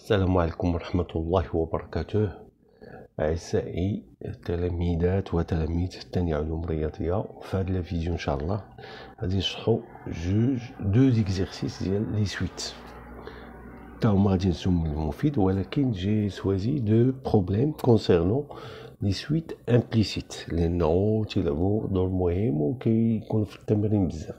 السلام عليكم ورحمة الله وبركاته. أعزائي التلاميذات وتلاميذ الثانية علوم رياضية، في هذا الفيديو إن شاء الله غادي نشرحو دو زيكزيرسيس ديال لي سويت. تا هما غادي نسمو المفيد، ولكن جي سوازي دو بروبليم كونسيرنون لي سويت امبليسيت لأنه تيلعبو دور مهم وكيكونو في التمرين بزاف.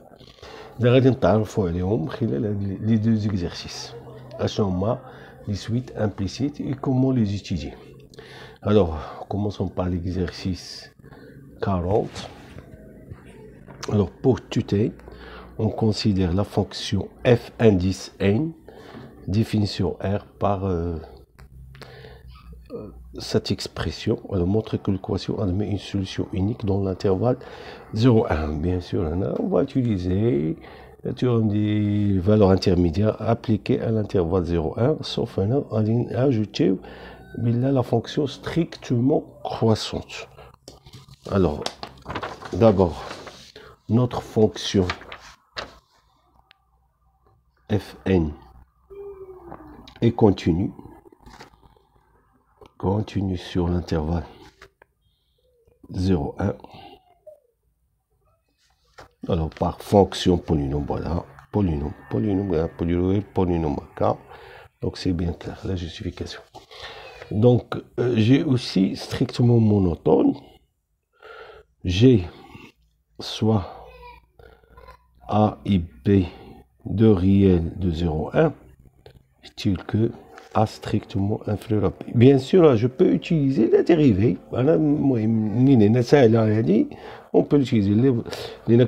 إذا غادي نتعرفو عليهم خلال هاد لي دو زيكزيرسيس. أشنو هما les suites implicites et comment les étudier. Alors, commençons par l'exercice 40. Alors, pour tuter, on considère la fonction f indice n, définition R par cette expression. Alors, montre que l'équation admet une solution unique dans l'intervalle 0,1. Bien sûr, on va utiliser le théorème des valeurs intermédiaires appliquées à l'intervalle 0,1, sauf ajouter la fonction strictement croissante. Alors, d'abord, notre fonction fn est continue sur l'intervalle 0,1. Alors, par fonction polynôme, voilà, polynôme K. Donc, c'est bien clair, la justification. Donc, j'ai aussi strictement monotone. J'ai soit A et B de réel de 0,1, est-il que A strictement inférieur à B. Bien sûr, je peux utiliser la dérivée. On peut utiliser la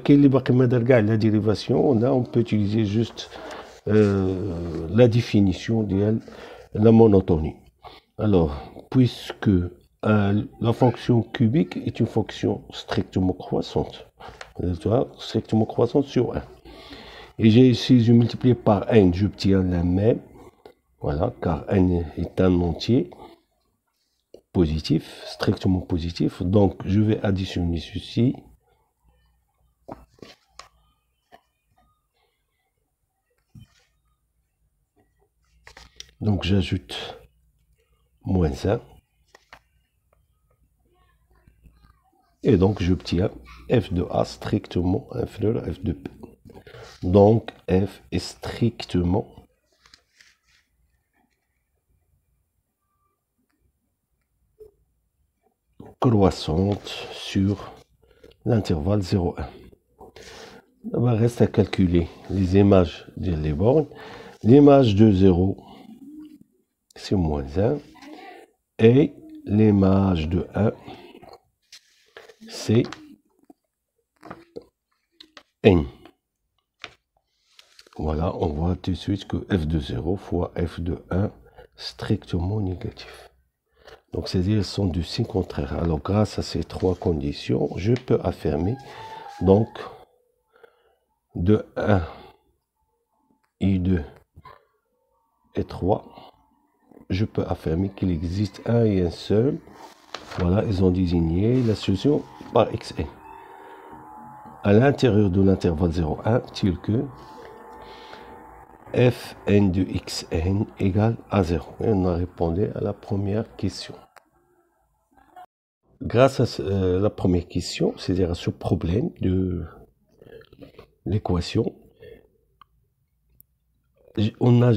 dérivation. On peut utiliser juste la définition de la monotonie. Alors, puisque la fonction cubique est une fonction strictement croissante, strictement croissante sur 1. Et j'ai ici, je multiplie par n, j'obtiens la même. Voilà, car n est un entier positif, strictement positif. Donc, je vais additionner ceci. Donc, j'ajoute moins 1. Et donc, j'obtiens f de A strictement inférieur à f de P. Donc, f est strictement croissante sur l'intervalle 0,1. Il reste à calculer les images des bornes. L'image de 0, c'est moins 1. Et l'image de 1, c'est n. Voilà, on voit tout de suite que f de 0 fois f de 1 strictement négatif. Donc, c'est-à-dire elles sont du signe contraire. Alors, grâce à ces trois conditions, je peux affirmer, donc, de 1 et 2 et 3, je peux affirmer qu'il existe un et un seul. Voilà, ils ont désigné la solution par xn. À l'intérieur de l'intervalle 0,1, tel que fn de xn égale à 0. Et on a répondu à la première question. Grâce à la première question, c'est-à-dire à ce problème de l'équation, on a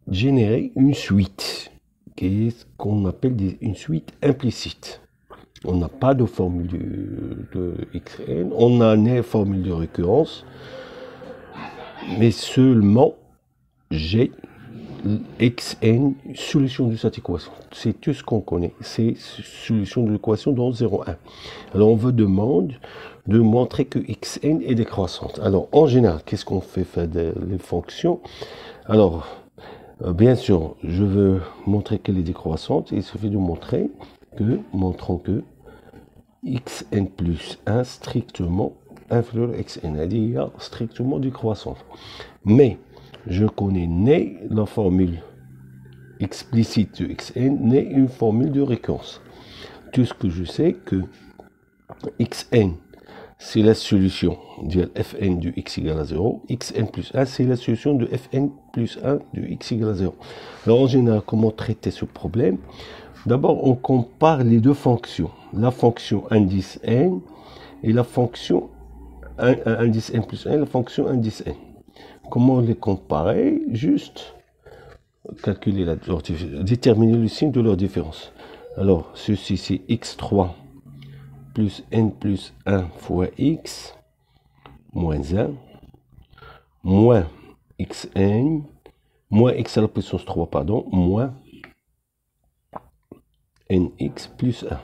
généré une suite, qui est ce qu'on appelle une suite implicite. On n'a pas de formule de xn, on a une formule de récurrence, mais seulement j'ai xn, solution de cette équation. C'est tout ce qu'on connaît, c'est solution de l'équation dans 0,1. Alors on vous demande de montrer que xn est décroissante. Alors en général, qu'est-ce qu'on fait les fonctions? Alors, bien sûr, je veux montrer qu'elle est décroissante. Il suffit de montrer que, montrons que xn plus 1 strictement inférieur à xn, c'est-à-dire strictement décroissante. Mais je connais ni la formule explicite de xn, ni une formule de récurrence. Tout ce que je sais que xn, c'est la solution de fn de x égale à 0. xn plus 1, c'est la solution de fn plus 1 de x égale à 0. Alors, en général, comment traiter ce problème? D'abord, on compare les deux fonctions. La fonction indice n et la fonction indice n plus 1 et la fonction indice n. Comment les comparer? Juste calculer déterminer le signe de leur différence. Alors, ceci, c'est x3 plus n plus 1 fois x moins 1 moins xn moins x à la puissance 3, pardon, moins nx plus 1.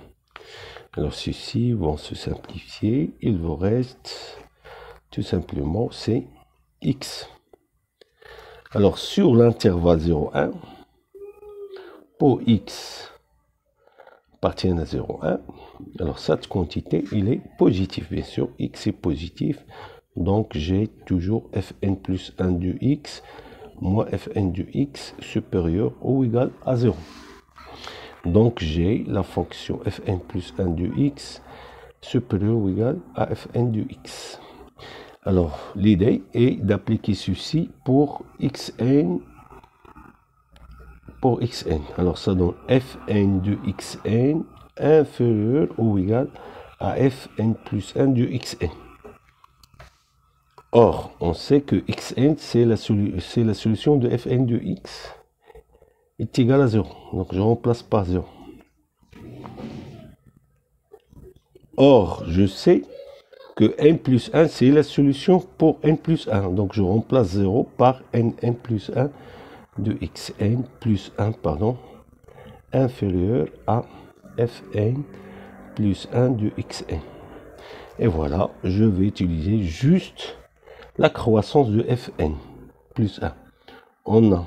Alors, ceux-ci vont se simplifier. Il vous reste tout simplement, c'est x. Alors, sur l'intervalle 0,1, pour x appartient à 0,1, alors cette quantité, il est positif, bien sûr, x est positif, donc j'ai toujours fn plus 1 de x moins fn de x supérieur ou égal à 0. Donc j'ai la fonction fn plus 1 de x supérieur ou égal à fn de x. Alors l'idée est d'appliquer ceci pour xn. Pour xn, alors ça donne fn de xn inférieur ou égal à fn plus 1 de xn. Or, on sait que xn, c'est la solution de fn de x est égal à 0. Donc, je remplace par 0. Or, je sais que n plus 1, c'est la solution pour n plus 1. Donc, je remplace 0 par n plus 1 de xn plus 1, pardon, inférieur à fn plus 1 de xn. Et voilà, je vais utiliser juste la croissance de fn plus 1. On a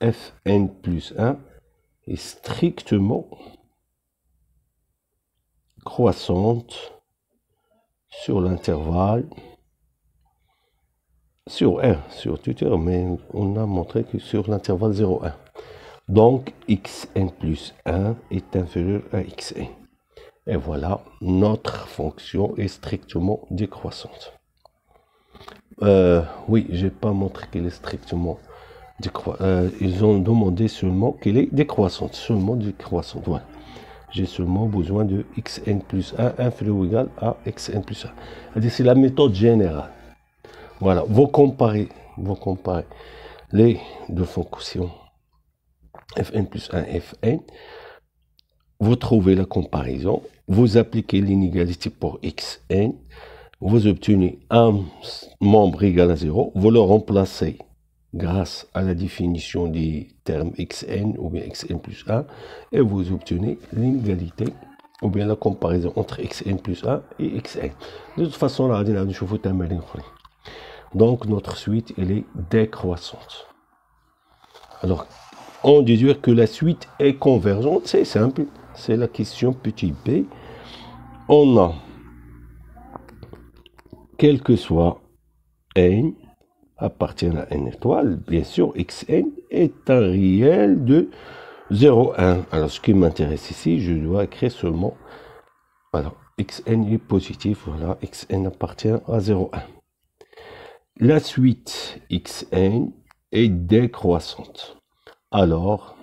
fn plus 1 est strictement croissante sur l'intervalle, sur R, sur Twitter, mais on a montré que sur l'intervalle 0,1. Donc, xn plus 1 est inférieur à xn. Et voilà, notre fonction est strictement décroissante. Oui, j'ai pas montré qu'elle est strictement décroissante. Ils ont demandé seulement qu'elle est décroissante. Seulement décroissante, voilà. J'ai seulement besoin de xn plus 1 inférieur ou égal à xn plus 1. C'est la méthode générale. Voilà, vous comparez les deux fonctions fn plus 1 et fn. Vous trouvez la comparaison. Vous appliquez l'inégalité pour xn. Vous obtenez un membre égal à 0. Vous le remplacez grâce à la définition des termes xn ou bien xn plus 1 et vous obtenez l'inégalité ou bien la comparaison entre xn plus 1 et xn. De toute façon, là, donc notre suite, elle est décroissante. Alors, on déduit que la suite est convergente, c'est simple, c'est la question petit b. On a, quel que soit n, appartient à n étoile, bien sûr, xn est un réel de 0,1. Alors, ce qui m'intéresse ici, je dois écrire seulement, alors, xn est positif, voilà, xn appartient à 0,1. La suite xn est décroissante. Alors,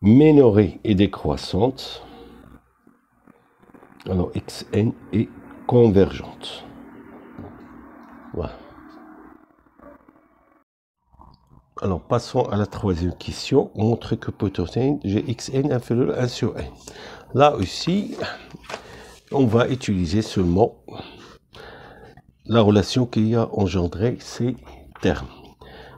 minorée et décroissante, alors xn est convergente. Voilà. Alors, passons à la troisième question. Montre que potentiel j'ai xn inférieur à 1 sur n. Là aussi, on va utiliser seulement la relation qui a engendré ces termes.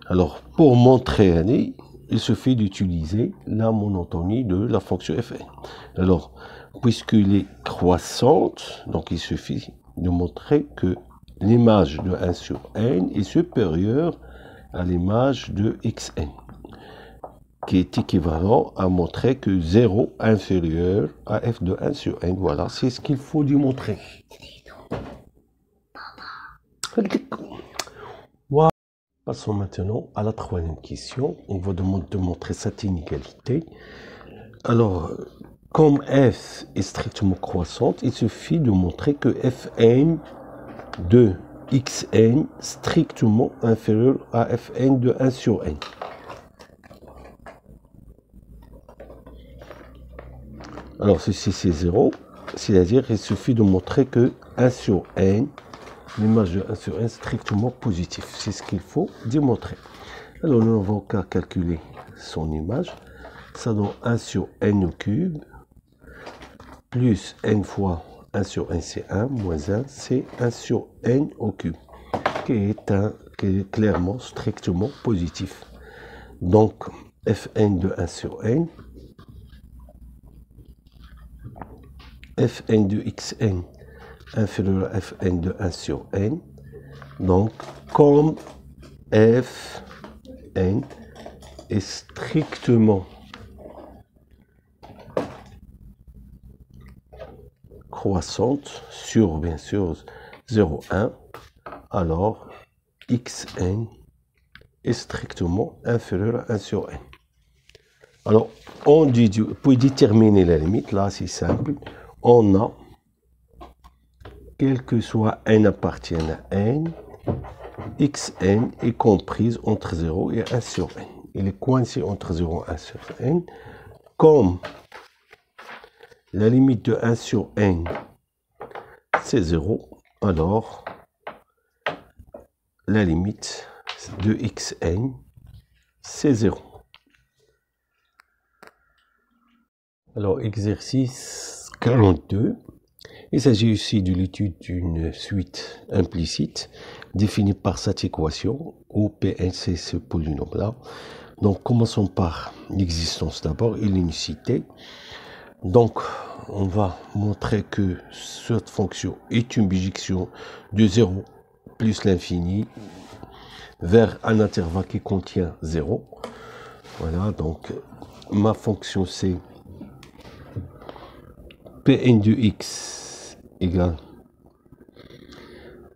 Alors, pour montrer il suffit d'utiliser la monotonie de la fonction fn. Alors, puisqu'il est croissante, donc il suffit de montrer que l'image de 1 sur n est supérieure à l'image de xn, qui est équivalent à montrer que 0 inférieur à f de 1 sur n. Voilà, c'est ce qu'il faut démontrer. Voilà. Passons maintenant à la troisième question. On va demander de montrer cette inégalité. Alors, Comme f est strictement croissante, il suffit de montrer que fn de xn strictement inférieur à fn de 1 sur n. Alors ceci c'est 0, c'est-à-dire il suffit de montrer que 1 sur n, l'image de 1 sur n est strictement positive. C'est ce qu'il faut démontrer. Alors nous n'avons qu'à calculer son image. Ça donne 1 sur n au cube, plus n fois 1 sur n c'est 1, moins 1 c'est 1 sur n au cube, qui est clairement strictement positif. Donc fn de 1 sur n, fn de xn inférieur à fn de 1 sur n. Donc comme fn est strictement croissante sur bien sûr 0,1, alors xn est strictement inférieur à 1 sur n. Alors on dit, pour déterminer la limite, là c'est simple, on a, quel que soit n appartienne à n, xn est comprise entre 0 et 1 sur n. Il est coincé entre 0 et 1 sur n. Comme la limite de 1 sur n, c'est 0, alors la limite de xn, c'est 0. Alors, exercice 42. Il s'agit ici de l'étude d'une suite implicite définie par cette équation où Pn c'est ce polynôme-là. Donc, commençons par l'existence d'abord et l'unicité. Donc, on va montrer que cette fonction est une bijection de 0 plus l'infini vers un intervalle qui contient 0. Voilà, donc ma fonction c'est Pn de x égale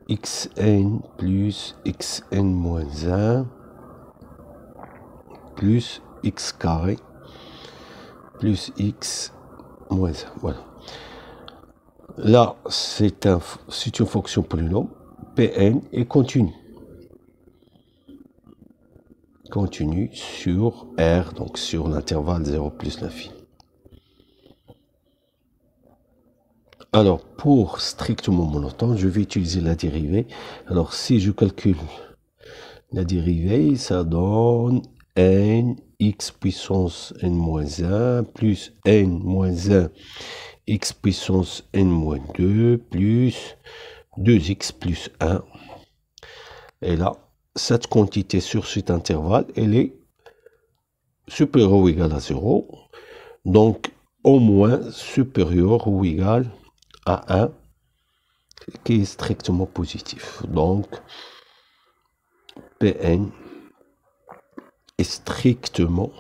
xn plus xn moins 1 plus x carré plus x moins 1. Voilà. Là, c'est une fonction polynôme. Pn est continue. Continue sur R, donc sur l'intervalle 0 plus l'infini. Alors, pour strictement monotone, je vais utiliser la dérivée. Alors, si je calcule la dérivée, ça donne n x puissance n moins 1 plus n moins 1 x puissance n moins 2 plus 2x plus 1. Et là, cette quantité sur cet intervalle, elle est supérieure ou égale à 0. Donc, au moins supérieure ou égale à 1, qui est strictement positif. Donc, Pn est strictement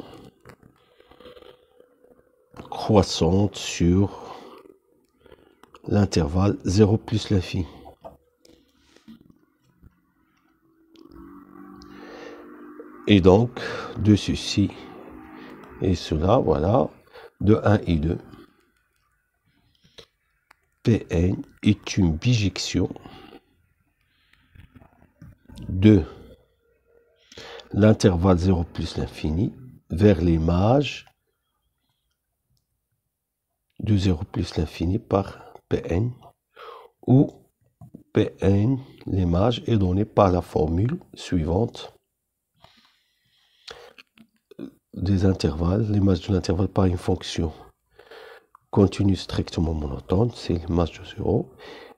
croissante sur l'intervalle 0 plus l'infini. Et donc, de ceci et cela, voilà, de 1 et 2, Pn est une bijection de l'intervalle 0 plus l'infini vers l'image de 0 plus l'infini par Pn, où Pn, l'image, est donnée par la formule suivante des intervalles, l'image de l'intervalle par une fonction continue strictement monotone, c'est l'image de 0,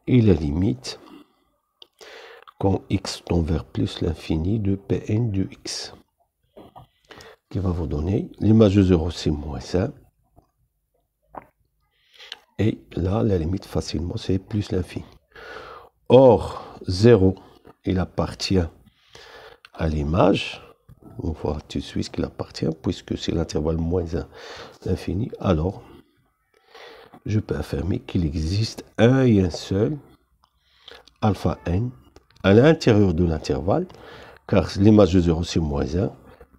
et la limite quand x tend vers plus l'infini de Pn de x, qui va vous donner l'image de 0, c'est moins 1, et là, la limite facilement, c'est plus l'infini. Or, 0, il appartient à l'image, on voit tout de suite qu'il appartient, puisque c'est l'intervalle moins 1, l'infini, alors, je peux affirmer qu'il existe un et un seul alpha n à l'intérieur de l'intervalle, car l'image de 0 c'est moins 1,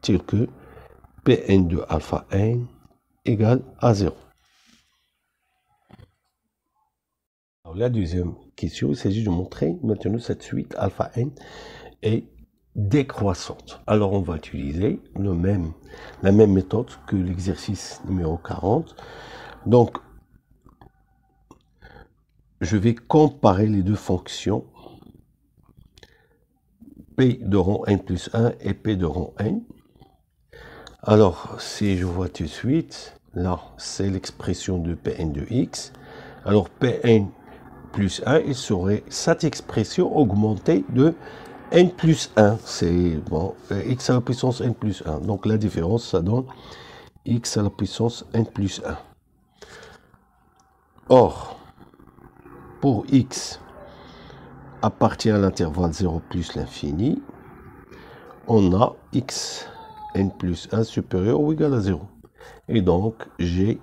tel que Pn de alpha n égale à 0. la deuxième question, il s'agit de montrer maintenant cette suite alpha n est décroissante. Alors, on va utiliser la même méthode que l'exercice numéro 40. Donc, je vais comparer les deux fonctions P de rang n plus 1 et P de rang n. Alors, si je vois tout de suite, là, c'est l'expression de Pn de x. Alors, Pn plus 1, il serait cette expression augmentée de n plus 1. C'est bon, x à la puissance n plus 1. Donc, la différence, ça donne x à la puissance n plus 1. Or, pour x appartient à l'intervalle 0 plus l'infini, on a x n plus 1 supérieur ou égal à 0. Et donc, j'ai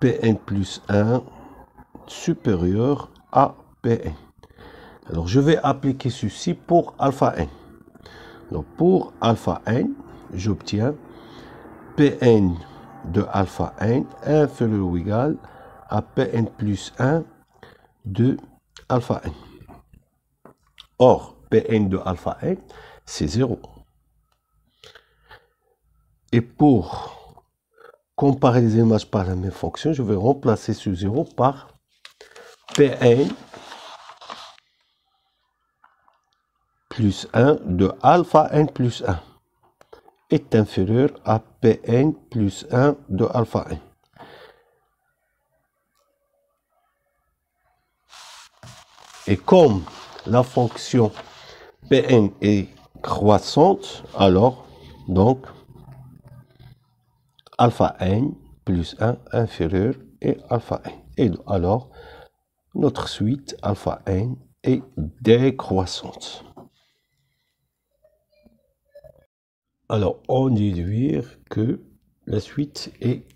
Pn plus 1 supérieur à Pn. Alors, je vais appliquer ceci pour alpha n. Donc, pour alpha n, j'obtiens Pn de alpha n inférieur ou égal à Pn plus 1 de alpha n. Or, Pn de alpha n, c'est 0. Et pour comparer les images par la même fonction, je vais remplacer ce 0 par Pn plus 1 de alpha n plus 1 est inférieur à Pn plus 1 de alpha n. Et comme la fonction Pn est croissante, alors, donc, alpha n plus 1 inférieur et alpha n. Et alors, notre suite alpha n est décroissante. Alors, on déduire que la suite est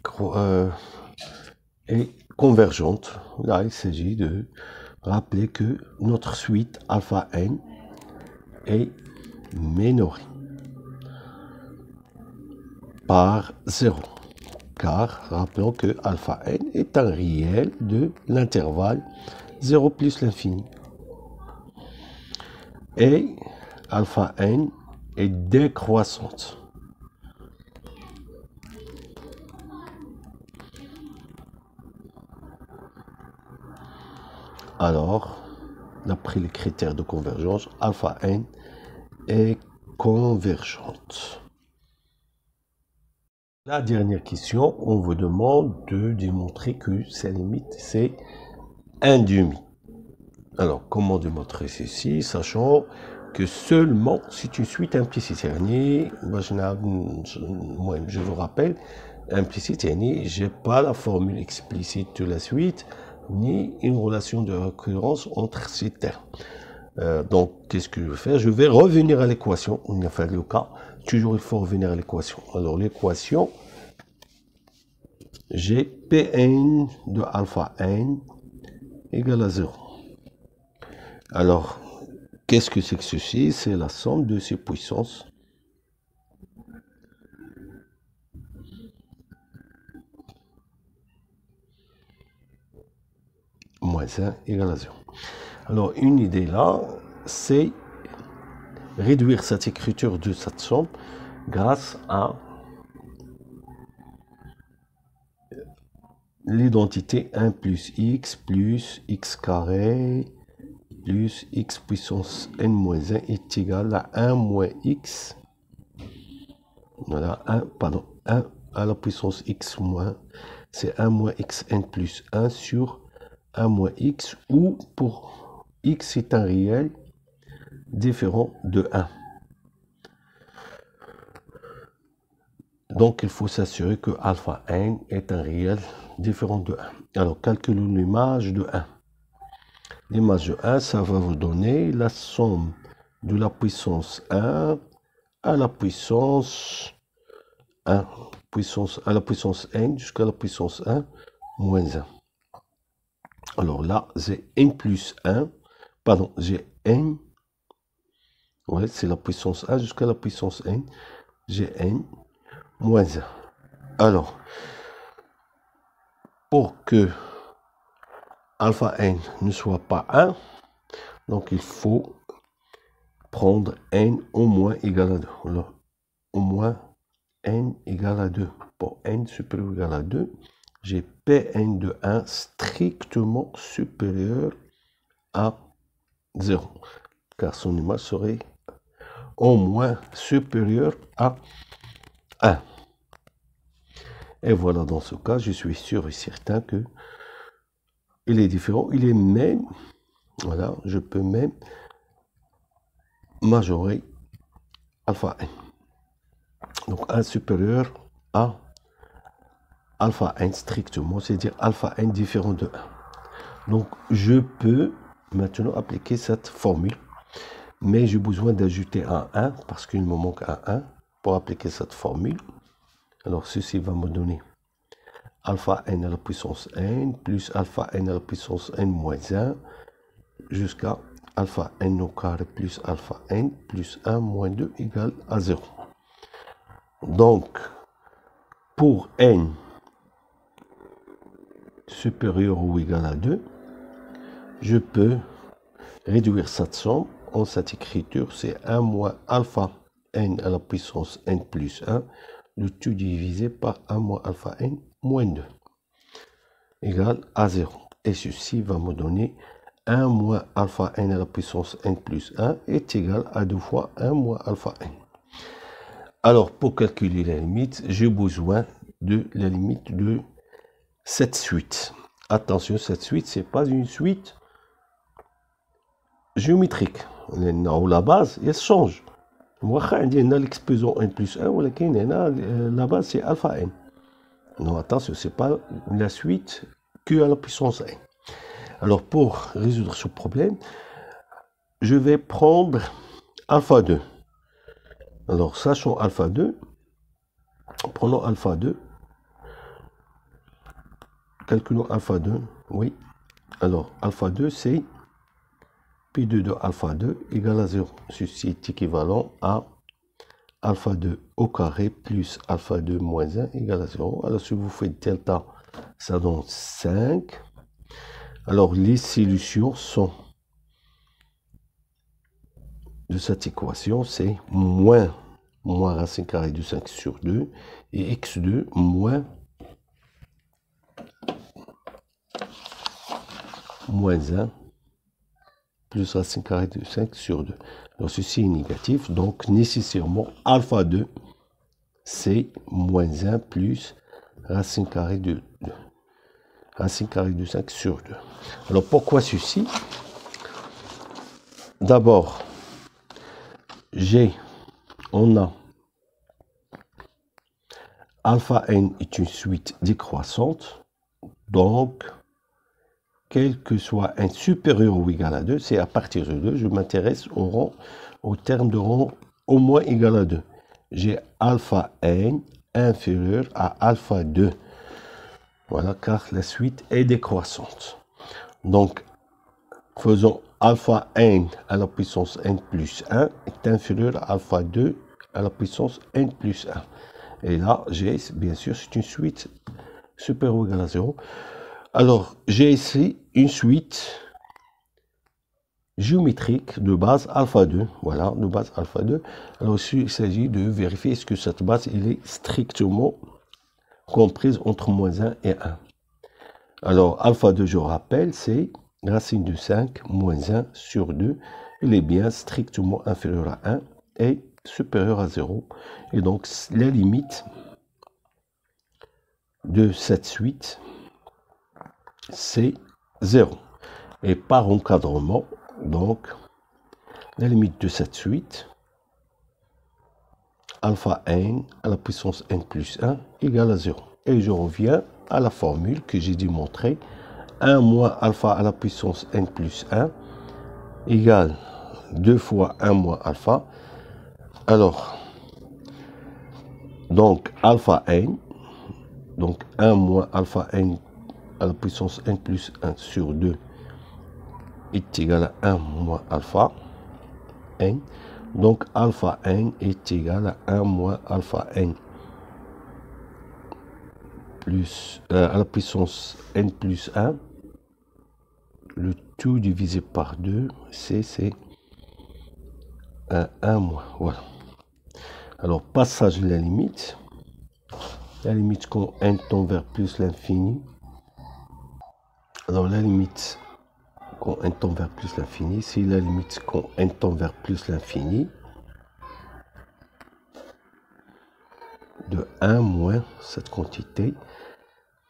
convergente. Là, il s'agit de rappeler que notre suite alpha n est minorée par 0. Car rappelons que alpha n est un réel de l'intervalle 0 plus l'infini. Et alpha n est décroissante. Alors, d'après les critères de convergence, alpha n est convergente. La dernière question, on vous demande de démontrer que sa limite, c'est 1/2. Alors, comment démontrer ceci, sachant que seulement c'est une suite implicite. Je vous rappelle, implicite, je n'ai pas la formule explicite de la suite, ni une relation de récurrence entre ces termes. Donc, qu'est-ce que je vais faire? Je vais revenir à l'équation. On a fait le cas. Toujours, il faut revenir à l'équation. Alors, l'équation, j'ai Pn de alpha n égale à 0. Alors, qu'est-ce que c'est que ceci? C'est la somme de ces puissances moins 1 égale à 0. Alors, une idée là, c'est réduire cette écriture de cette somme grâce à l'identité 1 plus x carré plus x puissance n moins 1 est égal à 1 moins x. Voilà, 1 à la puissance x moins, c'est 1 moins xn plus 1 sur 1 moins x, où pour x est un réel différent de 1. Donc, il faut s'assurer que alpha n est un réel différent de 1. Alors, calculons l'image de 1. L'image de 1, ça va vous donner la somme de la puissance 1 à la puissance 1, à la puissance n jusqu'à la puissance 1 moins 1. Alors là, j'ai n plus 1, pardon, j'ai n, ouais, c'est la puissance 1 jusqu'à la puissance n, j'ai n moins 1. Alors, pour que alpha n ne soit pas 1, donc il faut prendre n au moins égal à 2. Alors, au moins n égale à 2. Pour n supérieur ou égal à 2, j'ai Pn de 1 strictement supérieur à 0, car son image serait au moins supérieur à 1. Et voilà, dans ce cas, je suis sûr et certain que il est différent. Il est même, voilà, je peux même majorer alpha n. Donc 1 supérieur à alpha n strictement, c'est-à-dire alpha n différent de 1. Donc je peux maintenant appliquer cette formule, mais j'ai besoin d'ajouter un 1 parce qu'il me manque un 1 pour appliquer cette formule. Alors ceci va me donner alpha n à la puissance n plus alpha n à la puissance n moins 1 jusqu'à alpha n au carré plus alpha n plus 1 moins 2 égale à 0. Donc, pour n supérieur ou égal à 2, je peux réduire cette somme en cette écriture, c'est 1 moins alpha n à la puissance n plus 1, le tout divisé par 1 moins alpha n moins 2, égale à 0. Et ceci va me donner 1 moins alpha n à la puissance n plus 1 est égal à 2 fois 1 moins alpha n. Alors, pour calculer la limite, j'ai besoin de la limite de cette suite. Attention, cette suite, ce n'est pas une suite géométrique. La base, elle change. On a l'exposant n plus 1, la base, c'est alpha n. Non, attention, ce n'est pas la suite que à la puissance n. Alors, pour résoudre ce problème, je vais prendre alpha 2. Alors, sachant alpha 2, prenons alpha 2. Calculons alpha 2. Oui. Alors, alpha 2, c'est P2 de alpha 2 égale à 0. Ceci est équivalent à alpha 2 au carré plus alpha 2 moins 1 égale à 0. Alors, si vous faites delta, ça donne 5. Alors, les solutions sont de cette équation, c'est moins racine carrée de 5 sur 2 et x2 moins 1 plus racine carrée de 5 sur 2. Donc ceci est négatif, donc nécessairement alpha 2 c'est moins 1 plus racine carrée de 2. Racine carrée de 5 sur 2. Alors pourquoi ceci? D'abord, on a alpha n est une suite décroissante, donc quel que soit n supérieur ou égal à 2, c'est à partir de 2, je m'intéresse au terme de rang au moins égal à 2. J'ai alpha n inférieur à alpha 2. Voilà, car la suite est décroissante. Donc, faisons alpha n à la puissance n plus 1 est inférieur à alpha 2 à la puissance n plus 1. Et là, j'ai, bien sûr, c'est une suite supérieure ou égale à 0. Alors, j'ai ici une suite géométrique de base alpha 2. Voilà, de base alpha 2. Alors, il s'agit de vérifier est-ce que cette base elle est strictement comprise entre moins 1 et 1. Alors, alpha 2, je rappelle, c'est racine de 5 moins 1 sur 2. Il est bien strictement inférieur à 1 et supérieur à 0. Et donc, la limite de cette suite, c'est 0. Et par encadrement, donc, la limite de cette suite, alpha n à la puissance n plus 1 égale à 0. Et je reviens à la formule que j'ai démontrée. 1 moins alpha à la puissance n plus 1 égale 2 fois 1 moins alpha. Alors, donc alpha n, donc 1 moins alpha n à la puissance n plus 1 sur 2 est égal à 1 moins alpha n. Donc alpha n est égal à 1 moins alpha n plus à la puissance n plus 1 le tout divisé par 2, c'est 1 moins. Voilà. Alors, passage de la limite. La limite quand n tend vers plus l'infini. Alors, la limite quand n tend vers plus l'infini, c'est la limite quand n tend vers plus l'infini de 1 moins cette quantité.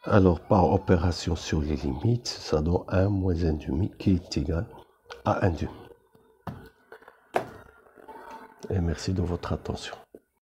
Alors, par opération sur les limites, ça donne 1 moins 1 demi qui est égal à 1 demi. Et merci de votre attention.